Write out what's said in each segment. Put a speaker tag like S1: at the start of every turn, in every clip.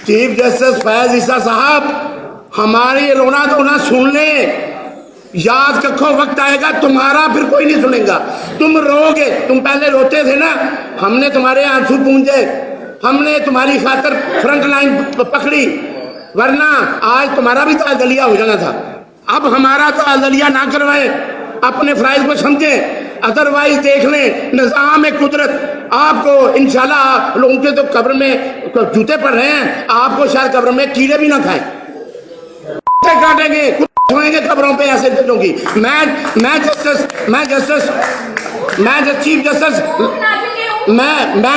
S1: Chief justice Faiz ईसा साहब, हमारी रोना धोना सुन ले, याद रखो वक्त आएगा तुम्हारा फिर कोई नहीं सुनेगा। तुम रोगे, तुम पहले रोते थे ना, हमने तुम्हारे आंसू पूंजे, हमने तुम्हारी खातिर फ्रंट लाइन पकड़ी, वरना आज तुम्हारा भी तालदलिया हो जाना था। अब हमारा तालदलिया ना करवाएं, अपने फराइज को समझें, अदरवाइज देख लें निज़ाम कुदरत आपको इंशाल्लाह, लोगों के तो कब्र में जूते पड़ रहे हैं, आपको शायद कब्र में कीड़े भी ना खाएं, काटेंगे, होंगे कब्रों पे ऐसे दिनों की। मैं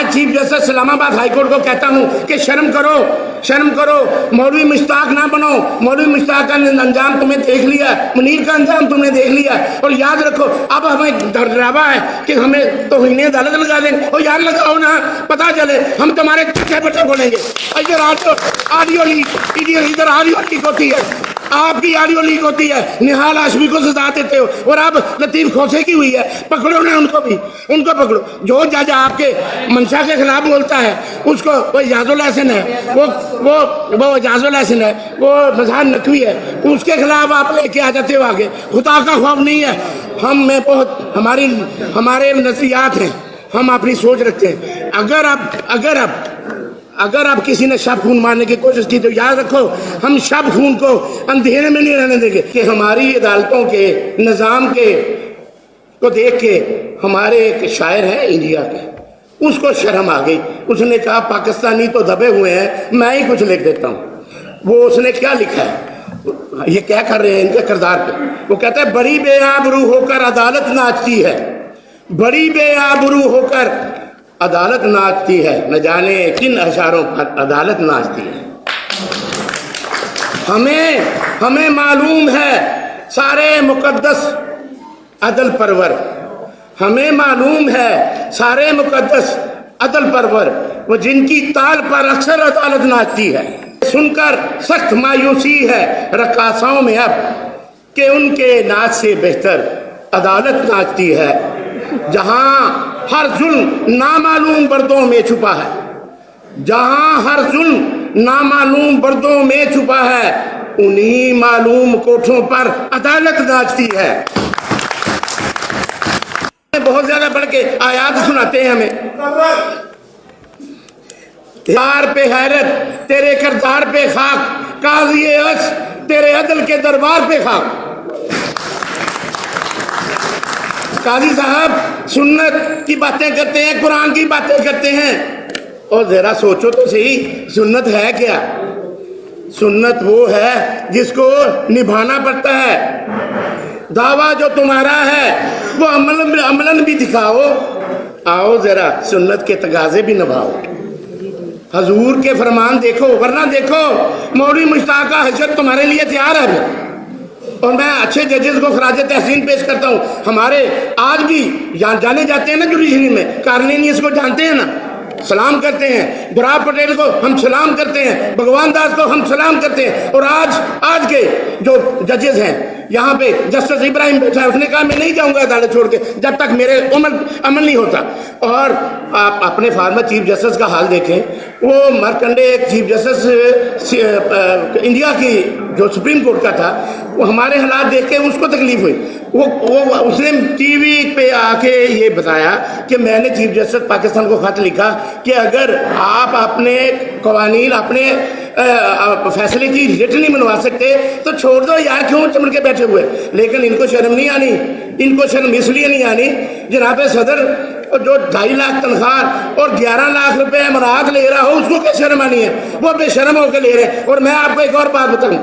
S1: chief justice Islamabad high court को कहता हूं कि शर्म करो, मौलवी मुश्ताक ना बनो। मौलवी मुश्ताक का अंजाम तुम्हें देख लिया, मुनीर का अंजाम तुमने देख लिया, और याद रखो अब हमें डरावा है कि हमें तौहीन अदालत लगा देंगे। और यार लगाओ ना, पता चले हम तुम्हारे चीखे बच्चे बोलेंगे। इधर ऑडियो लीक होती है, आपकी ऑडियो लीक होती है, निहाल हाशमी को सजा देते हो, और अब लतीफ खोसे की हुई है, पकड़ो ना उनको भी, उनको पकड़ो। जो जज आपके मंशा के खिलाफ बोलता है उसको, वो इजाजुल हसन है, वो इजाजुल हसन है, वो मजहर नकवी है, उसके खिलाफ आप लेके आ जाते हो आगे। खुदा का खौफ नहीं है, हम में बहुत हमारे नजरियात हैं, हम अपनी सोच रखते हैं। अगर आप किसी ने शब खून मारने की कोशिश की तो याद रखो हम शब खून को अंधेरे में नहीं रहने देंगे। कि हमारी अदालतों के निज़ाम के को देख के हमारे एक शायर हैं इंडिया के, उसको शर्म आ गई, उसने कहा पाकिस्तानी तो दबे हुए हैं, मैं ही कुछ लिख देता हूँ। वो उसने क्या लिखा है, ये क्या कर रहे हैं इनके किरदार पे, वो कहता है बड़ी बेआबरू होकर अदालत नाचती है, बड़ी बेआबरू होकर अदालत नाचती है, न जाने किन अशारों पर अदालत नाचती है। हमें मालूम है सारे मुकद्दस अदल परवर, हमें मालूम है सारे मुकद्दस अदल परवर, वो जिनकी ताल पर अक्सर अदालत नाचती है। सुनकर सख्त मायूसी है रकासाओं में अब कि उनके नाच से बेहतर अदालत नाचती है। जहां हर जुल्म नामालूम बर्दों में छुपा है, जहां हर जुल्म नामालूम बर्दों में छुपा है, उन्हीं मालूम कोठों पर अदालत नाचती है। बहुत ज्यादा बढ़ के आयात सुनाते हैं हमें। यार पे हैरत तेरे किरदार पे खाक, काज़ी अस तेरे अदल के दरबार पे खाक। काजी साहब सुन्नत की बातें करते हैं, कुरान की बातें करते हैं, और जरा सोचो तो सही, सुन्नत है क्या? सुन्नत वो है जिसको निभाना पड़ता है। दावा जो तुम्हारा है वो अमलन भी दिखाओ। आओ जरा सुन्नत के तगाजे भी निभाओ, हजूर के फरमान देखो, वरना देखो मौलवी मुश्ताक का हशर तुम्हारे लिए तैयार है। और मैं अच्छे जजेस को खराज तहसीन पेश करता हूँ। हमारे आज भी जाने जाते हैं ना जुडिशरी में, कार्लेनियस को जानते हैं ना, सलाम करते हैं, गुलाब पटेल को हम सलाम करते हैं, भगवान दास को हम सलाम करते हैं। और आज के जो जजेस हैं यहाँ पे, जस्टिस इब्राहिम बैठा है, उसने कहा मैं नहीं जाऊंगा अदालत छोड़ के जब तक मेरे अमल नहीं होता। और आप अपने फॉर्मर चीफ जस्टिस का हाल देखें, वो मरकंडे एक चीफ जस्टिस इंडिया की जो सुप्रीम कोर्ट का था, वो हमारे हालात देख के उसको तकलीफ हुई। वो उसने टीवी पे आके ये बताया कि मैंने चीफ जस्टिस पाकिस्तान को खत लिखा कि अगर आप अपने कवानीन अपने फैसले की रिट नहीं बनवा सकते तो छोड़ दो यार, क्यों चमड़ के बैठे हुए। लेकिन इनको शर्म नहीं आनी, इनको शर्म इसलिए नहीं आनी जनाब सदर जो 2.5 लाख तनख्वाह और 11 लाख रुपए अमरात ले रहा हो, उसको क्या शर्म आनी है, वो बेशर्म होकर ले रहे हैं। और मैं आपको एक और बात बताऊं,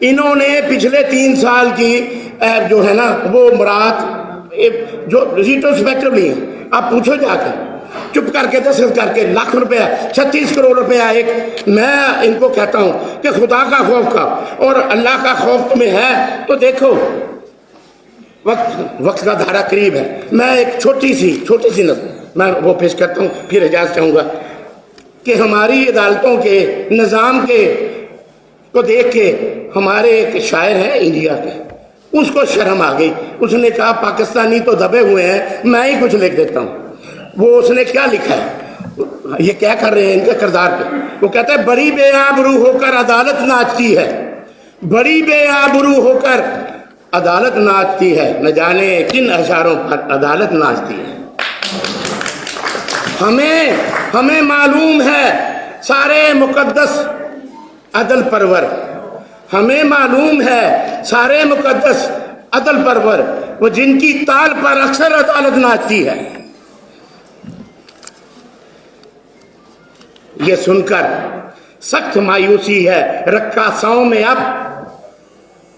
S1: इन्होंने पिछले 3 साल की जो है ना वो मुराद जो रिट्रोस्पेक्टिवली है, आप पूछो जाकर, चुप करके दस्तखत करके लाख रुपया 36 करोड़ रुपया एक। मैं इनको कहता हूँ कि खुदा का खौफ का और अल्लाह का खौफ तुम्हें है तो देखो वक्त का धारा करीब है। मैं एक छोटी सी नज़र मैं वो पेश करता हूँ, फिर इजाज़त चाहूँगा कि हमारी अदालतों के निज़ाम के को देख के हमारे एक शायर हैं इंडिया के, उसको शर्म आ गई, उसने कहा पाकिस्तानी तो दबे हुए हैं, मैं ही कुछ लिख देता हूँ। वो उसने क्या लिखा है, ये क्या कर रहे हैं इनके किरदार पे, وہ کہتا ہے بڑی بے آبرو ہو کر عدالت ناچتی ہے، بڑی بے آبرو ہو کر عدالت ناچتی ہے، نہ جانے کن اشاروں پر عدالت ناچتی ہے۔ ہمیں معلوم ہے سارے مقدس عدل پرور، ہمیں معلوم ہے سارے مقدس عدل پرور، وہ جن کی تال پر اکثر عدالت ناچتی ہے۔ یہ سن کر سخت مایوسی ہے رقاصوں میں اب،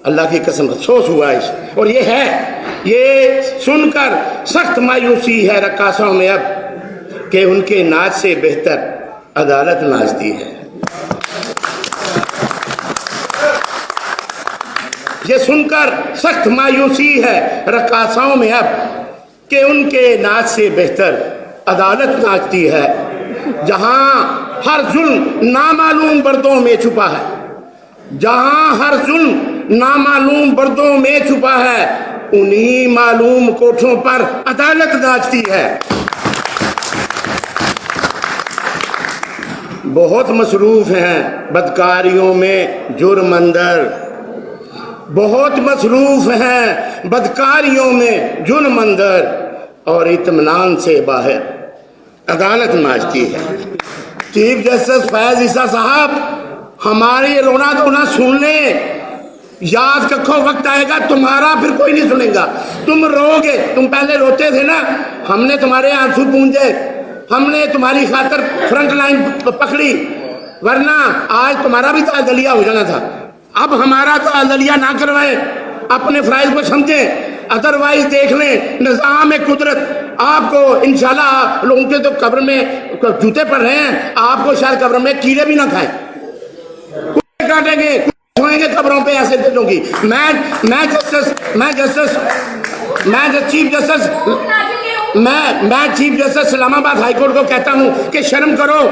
S1: اللہ کی قسم افسوس ہوا اس، اور یہ سن کر سخت مایوسی ہے رقاصوں میں اب کہ ان کے ناچ سے بہتر عدالت ناچتی ہے۔ یہ سن کر سخت مایوسی ہے رقاصوں میں اب کہ ان کے ناچ سے بہتر عدالت ناچتی ہے۔ جہاں ہر ظلم نامعلوم بردوں میں چھپا ہے، جہاں ہر ظلم نامعلوم بردوں میں چھپا ہے، انہی معلوم کوٹھوں پر عدالت ناچتی ہے۔ بہت مصروف ہیں بدکاریوں میں جرم اندر، بہت مصروف ہیں بدکاریوں میں جرم اندر، اور اطمینان سے باہر عدالت ناچتی ہے۔ چیف جسٹس فیض عیسیٰ صاحب، ہماری رونا دھونا سن لیں، یاد رکھو وقت آئے گا تمہارا پھر کوئی نہیں سنے گا، تم رو گے، تم پہلے روتے تھے نا، ہم نے تمہارے آنسو پونجے، ہم نے تمہاری خاطر فرنٹ لائن پکڑی، ورنہ آج تمہارا بھی تعدلیہ ہو جانا تھا۔ اب ہمارا تعدلیہ نہ کروائیں، اپنے فرائض کو سمجھیں، ادروائز دیکھ لیں نظام قدرت آپ کو انشاءاللہ، لوگوں کے تو قبر میں جوتے پڑ رہے ہیں، آپ کو شاید قبر میں کیڑے بھی نہ کھائیں، کتے کاٹیں گے، سوئیں گے قبروں پہ ایسے دلوں کی۔ میں چیف جسٹس اسلام آباد ہائی کورٹ کو کہتا ہوں کہ شرم کرو،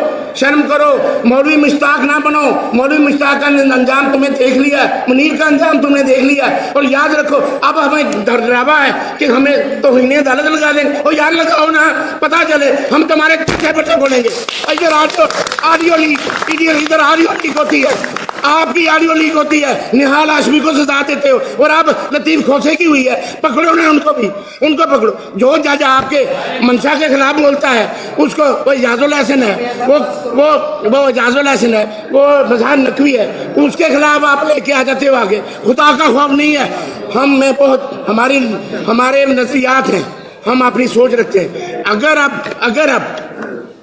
S1: مولوی مشتاق نہ بنو، مولوی مشتاق کا انجام تمہیں دیکھ لیا، منیر کا انجام تم نے دیکھ لیا، اور یاد رکھو اب ہمیں ڈراوا ہے کہ ہمیں توہین عدالت لگا دیں، اور یار لگاؤ نا، پتہ چلے ہم تمہارے پیچھے پیچھے بولیں گے۔ ادھر آڈیو لیک ہوتی ہے، آپ کی آڈیو لیک ہوتی ہے، نہال ہاشمی کو سزا دیتے ہو، اور اب لطیف کھوسے کی ہوئی ہے، پکڑو نا ان کو پکڑو۔ جو جج آپ کے منشا کے خلاف بولتا ہے اس کو، وہ اعجاز الحسن ہے، وہ اعجاز الحسن ہے، وہ مظہر نقوی ہے، اس کے خلاف آپ لے کے آ جاتے ہو آگے۔ خدا کا خوف نہیں ہے، ہم میں بہت ہمارے نظریات ہیں، ہم اپنی سوچ رکھتے ہیں۔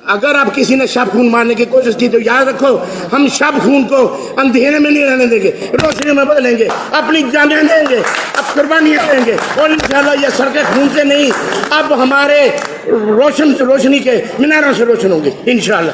S1: اگر اب کسی نے شب خون مارنے کی کوشش کی تو یاد رکھو ہم شب خون کو اندھیرے میں نہیں رہنے دیں گے، روشنی میں بدلیں گے، اپنی جانیں دیں گے، اب قربانیاں دیں گے، اور انشاءاللہ یہ سڑکیں خون سے نہیں، اب ہمارے روشنی کے میناروں سے روشن ہوں گے انشاءاللہ۔